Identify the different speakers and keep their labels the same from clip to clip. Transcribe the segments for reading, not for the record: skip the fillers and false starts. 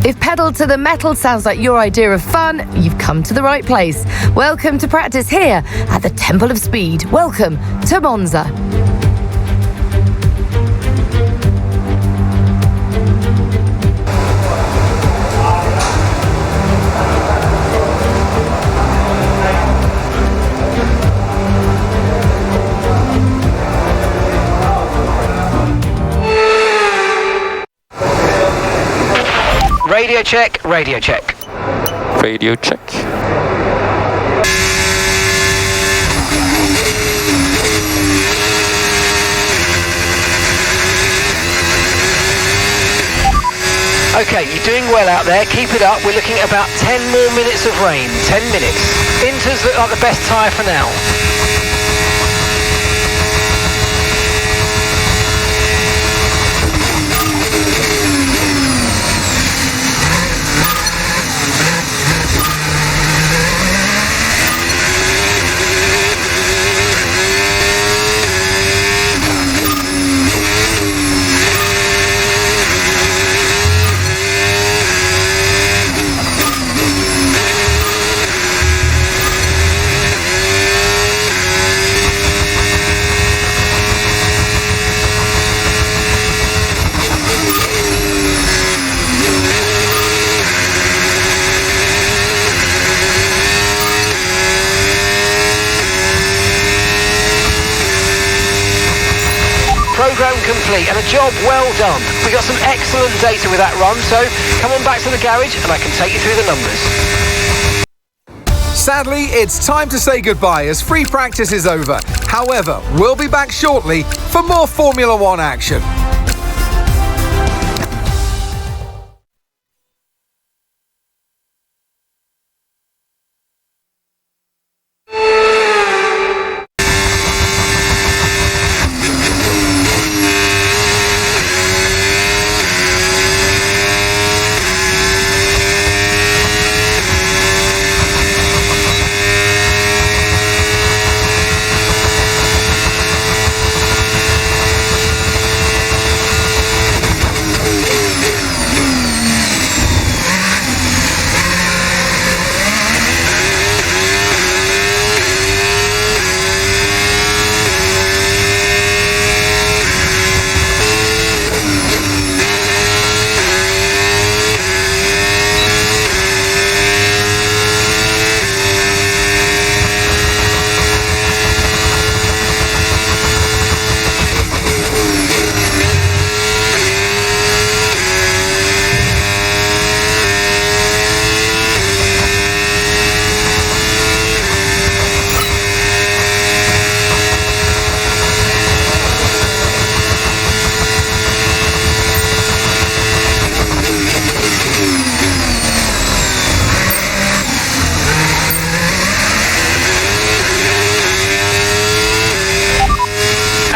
Speaker 1: If pedal to the metal sounds like your idea of fun, you've come to the right place. Welcome to practice here at the Temple of Speed. Welcome to Monza.
Speaker 2: Radio check, radio check.
Speaker 3: Radio check.
Speaker 2: Okay, you're doing well out there, keep it up. We're looking at about 10 more minutes of rain, 10 minutes. Inters look like the best tyre for now. Program complete and a job well done. We got some excellent data with that run, so come on back to the garage and I can take you through the numbers.
Speaker 4: Sadly, it's time to say goodbye as free practice is over. However, we'll be back shortly for more Formula One action.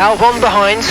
Speaker 2: Albon behind.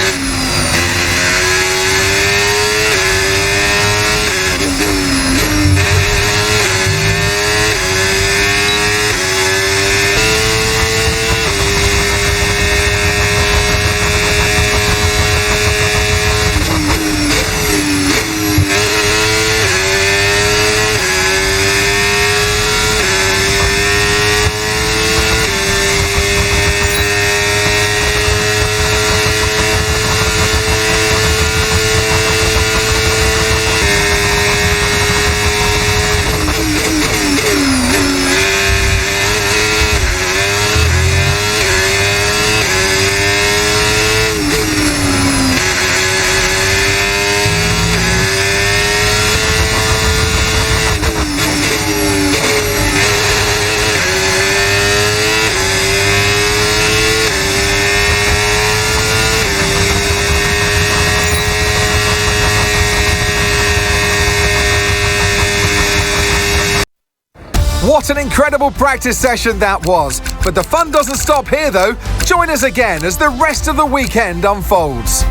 Speaker 4: What an incredible practice session that was. But the fun doesn't stop here though. Join us again as the rest of the weekend unfolds.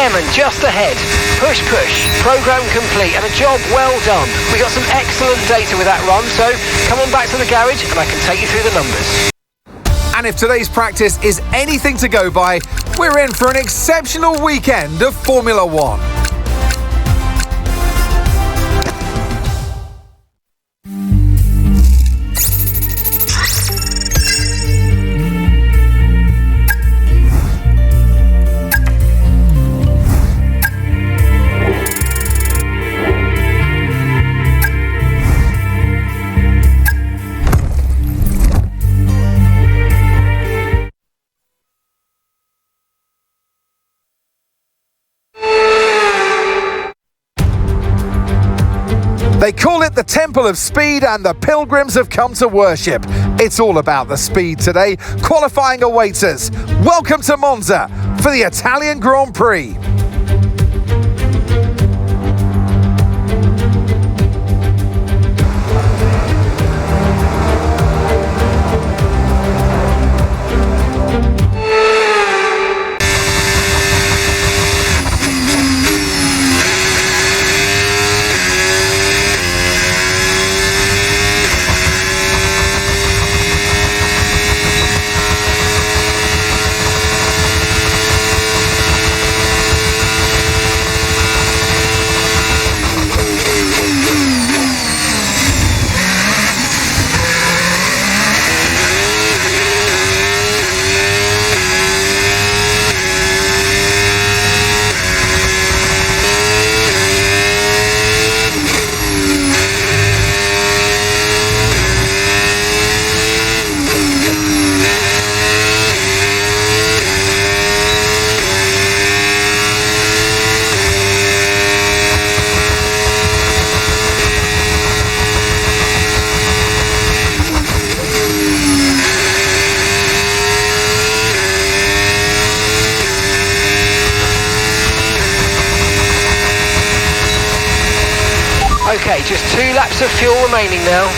Speaker 2: Lemon just ahead. Push, push. Program complete and a job well done. We got some excellent data with that run, so come on back to the garage and I can take you through the numbers.
Speaker 4: And if today's practice is anything to go by, we're in for an exceptional weekend of Formula One. They call it the Temple of Speed and the pilgrims have come to worship. It's all about the speed today. Qualifying awaits us. Welcome to Monza for the Italian Grand Prix.
Speaker 2: Okay, just 2 laps of fuel remaining now.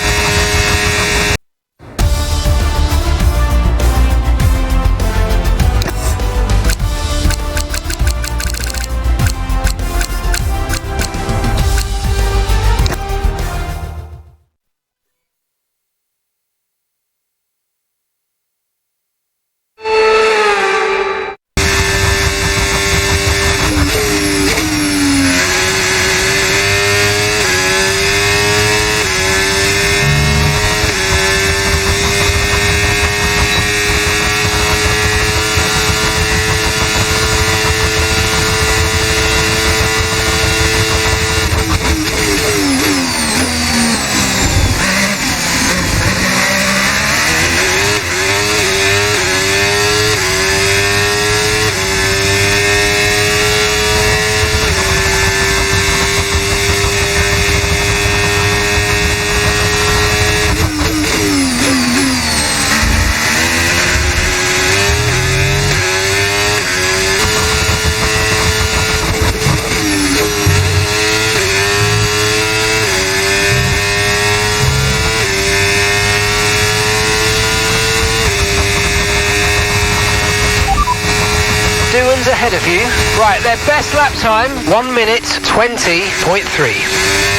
Speaker 2: Ahead of you. Right, their best lap time, 1 minute 20.3.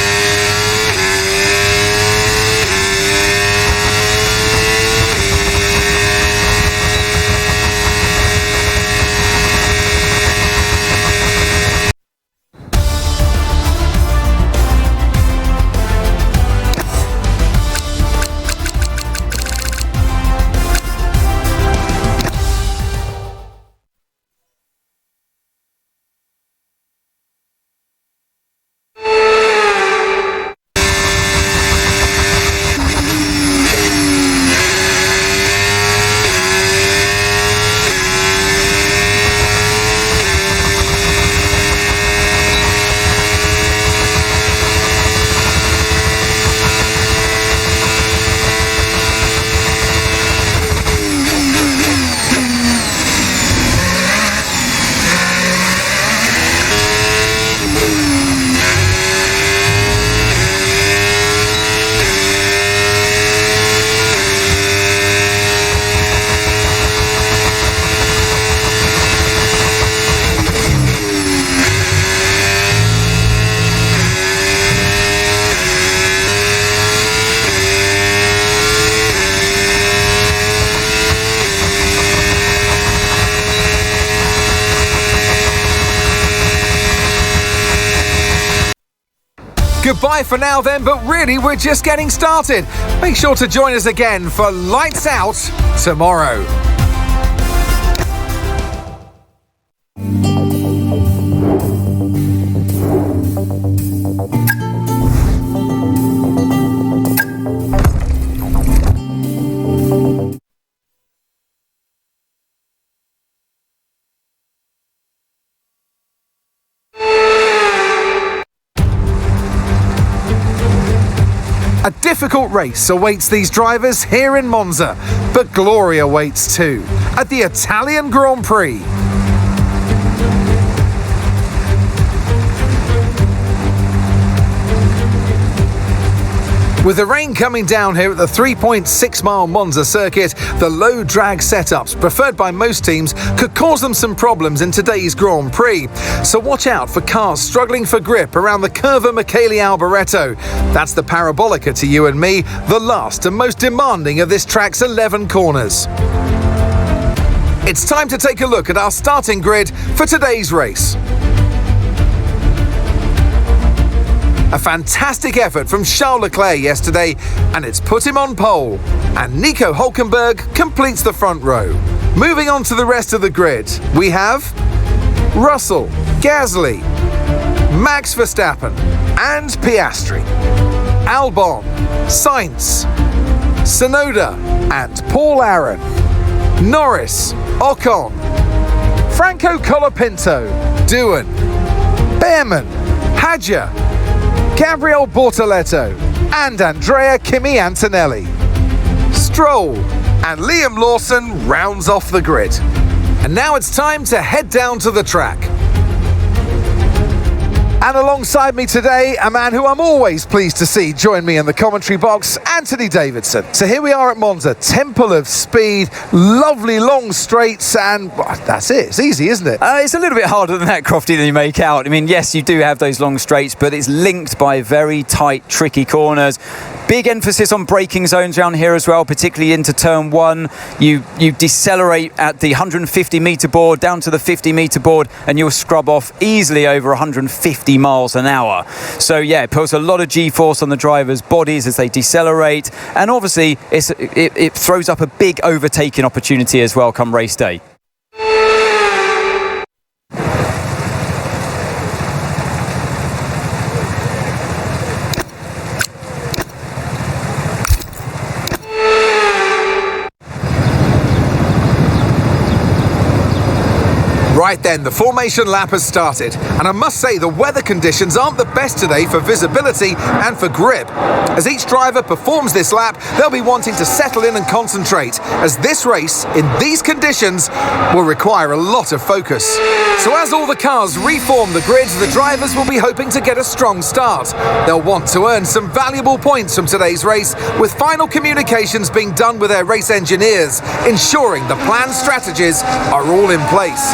Speaker 4: Goodbye for now then, but really we're just getting started. Make sure to join us again for Lights Out tomorrow. A difficult race awaits these drivers here in Monza, but glory awaits too at the Italian Grand Prix. With the rain coming down here at the 3.6-mile Monza circuit, the low drag setups preferred by most teams could cause them some problems in today's Grand Prix. So watch out for cars struggling for grip around the Curva Michele Alboreto. That's the Parabolica to you and me, the last and most demanding of this track's 11 corners. It's time to take a look at our starting grid for today's race. A fantastic effort from Charles Leclerc yesterday, and it's put him on pole. And Nico Hülkenberg completes the front row. Moving on to the rest of the grid, we have Russell, Gasly, Max Verstappen, and Piastri, Albon, Sainz, Tsunoda, and Paul Aron, Norris, Ocon, Franco Colapinto, Doohan, Behrman, Hadjar, Gabriel Bortoleto, and Andrea Kimi Antonelli. Stroll and Liam Lawson rounds off the grid. And now it's time to head down to the track. And alongside me today, a man who I'm always pleased to see join me in the commentary box, Anthony Davidson. So here we are at Monza, Temple of Speed, lovely long straights, and well, that's it. It's easy, isn't it?
Speaker 5: It's a little bit harder than that, Crofty, than you make out. I mean, yes, you do have those long straights, but it's linked by very tight, tricky corners. Big emphasis on braking zones around here as well, particularly into turn one. You decelerate at the 150 metre board down to the 50 metre board, and you'll scrub off easily over 150 miles an hour. So yeah, it puts a lot of G-force on the drivers' bodies as they decelerate, and obviously it throws up a big overtaking opportunity as well come race day.
Speaker 4: Right then, the formation lap has started, and I must say the weather conditions aren't the best today for visibility and for grip. As each driver performs this lap, they'll be wanting to settle in and concentrate, as this race, in these conditions, will require a lot of focus. So as all the cars reform the grids, the drivers will be hoping to get a strong start. They'll want to earn some valuable points from today's race, with final communications being done with their race engineers, ensuring the planned strategies are all in place.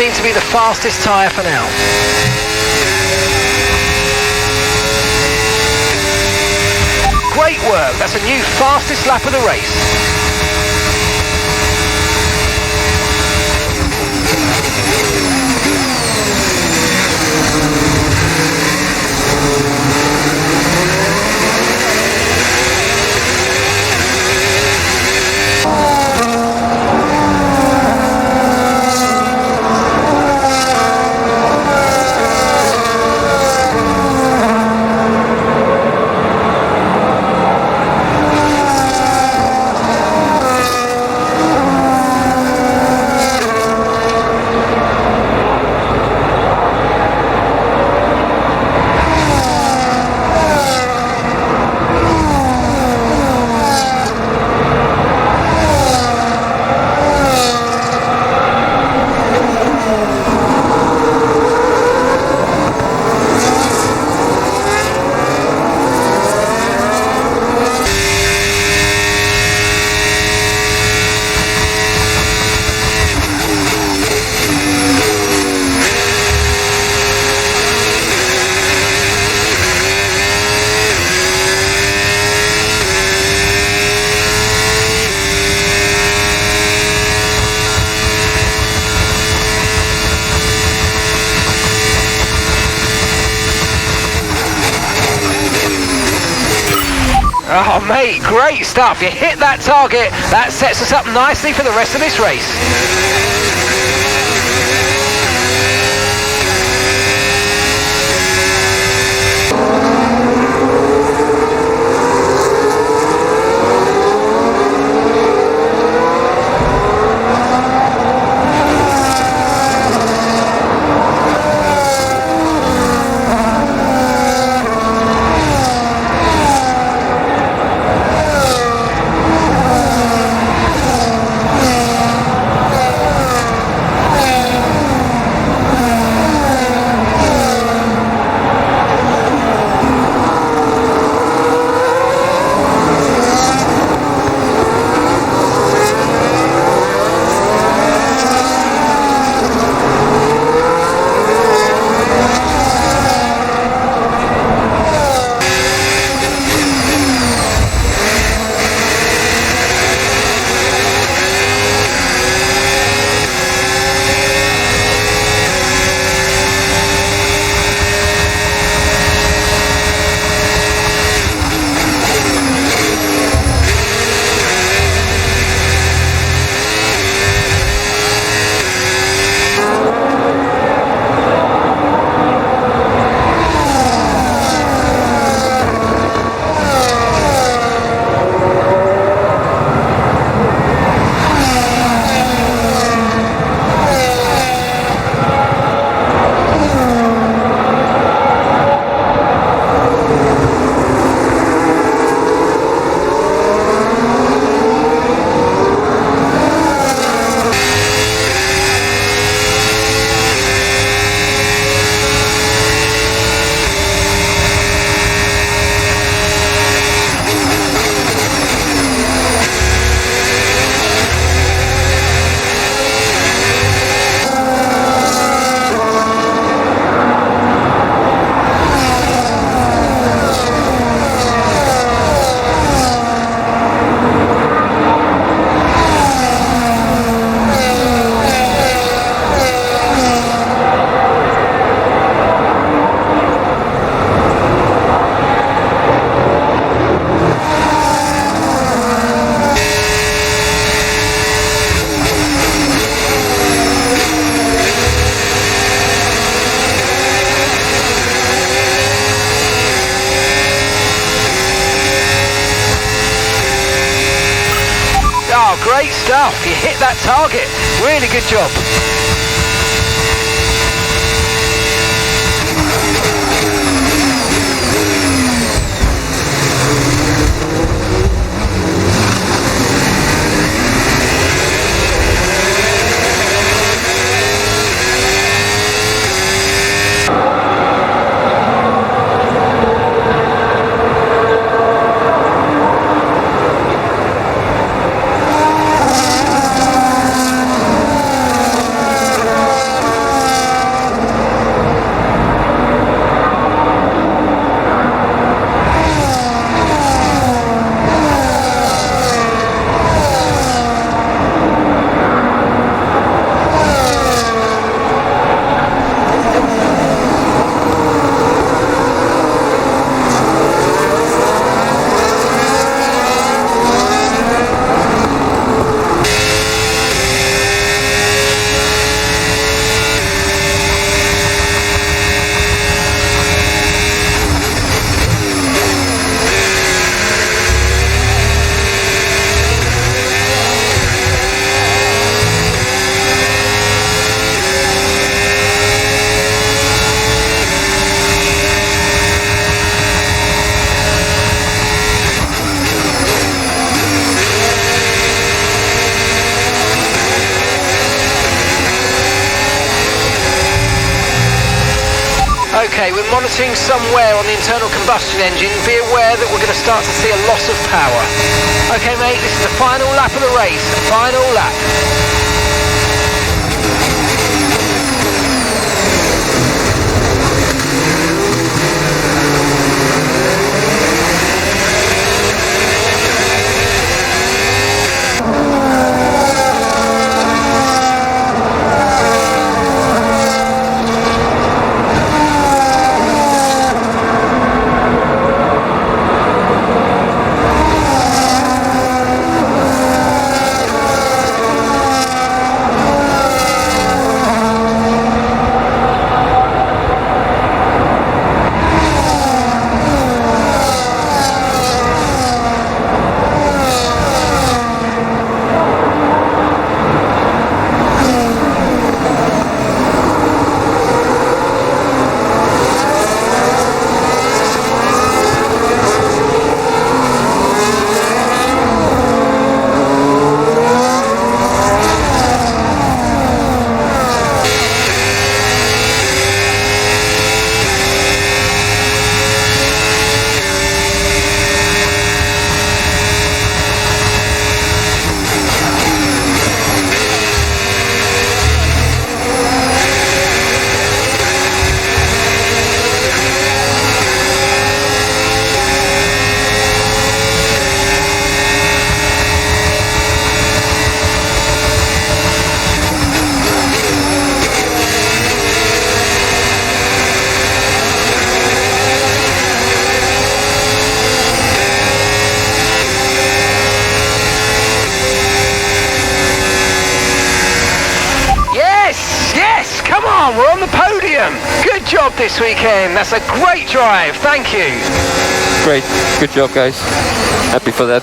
Speaker 2: seem to be the fastest tyre for now. Great work, that's a new fastest lap of the race. Oh mate, great stuff. You hit that target. That sets us up nicely for the rest of this race. Great stuff, you hit that target. Really good job. Okay, we're monitoring some wear on the internal combustion engine. Be aware that we're going to start to see a loss of power. Okay, mate, this is the final lap of the race. Final lap. We're on the podium. Good job this weekend. That's a great drive. Thank you.
Speaker 3: Great. Good job, guys. Happy for that.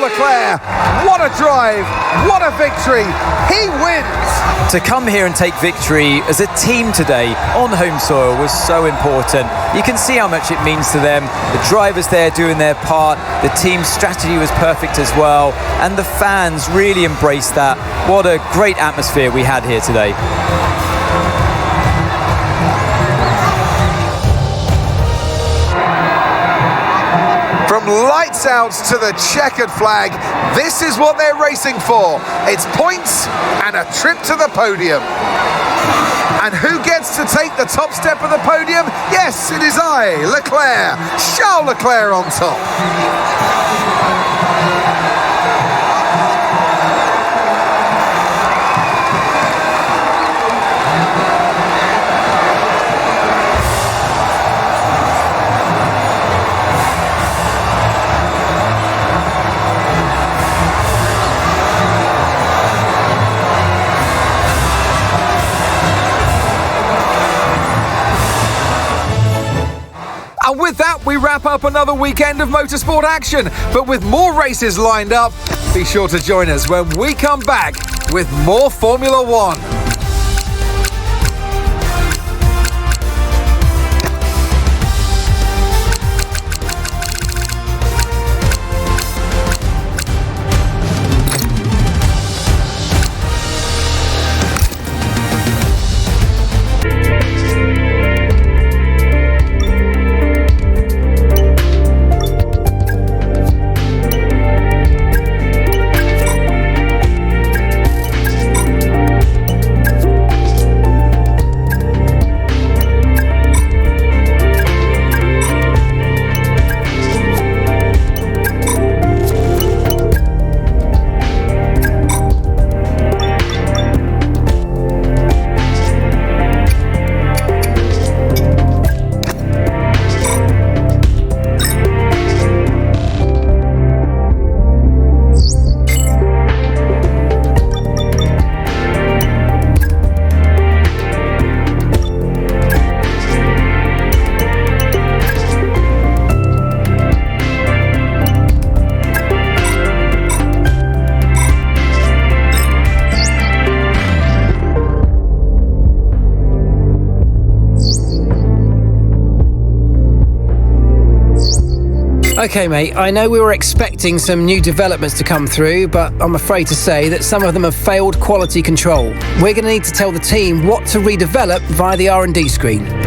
Speaker 4: Leclerc, what a drive, what a victory, he wins!
Speaker 5: To come here and take victory as a team today on home soil was so important. You can see how much it means to them. The drivers there doing their part, the team's strategy was perfect as well, and the fans really embraced that. What a great atmosphere we had here today.
Speaker 4: From lights out to the checkered flag, this is what they're racing for. It's points and a trip to the podium. And who gets to take the top step of the podium? Yes, it is I, Leclerc, Charles Leclerc on top. And with that, we wrap up another weekend of motorsport action. But with more races lined up, be sure to join us when we come back with more Formula One.
Speaker 6: Okay, mate, I know we were expecting some new developments to come through, but I'm afraid to say that some of them have failed quality control. We're going to need to tell the team what to redevelop via the R&D screen.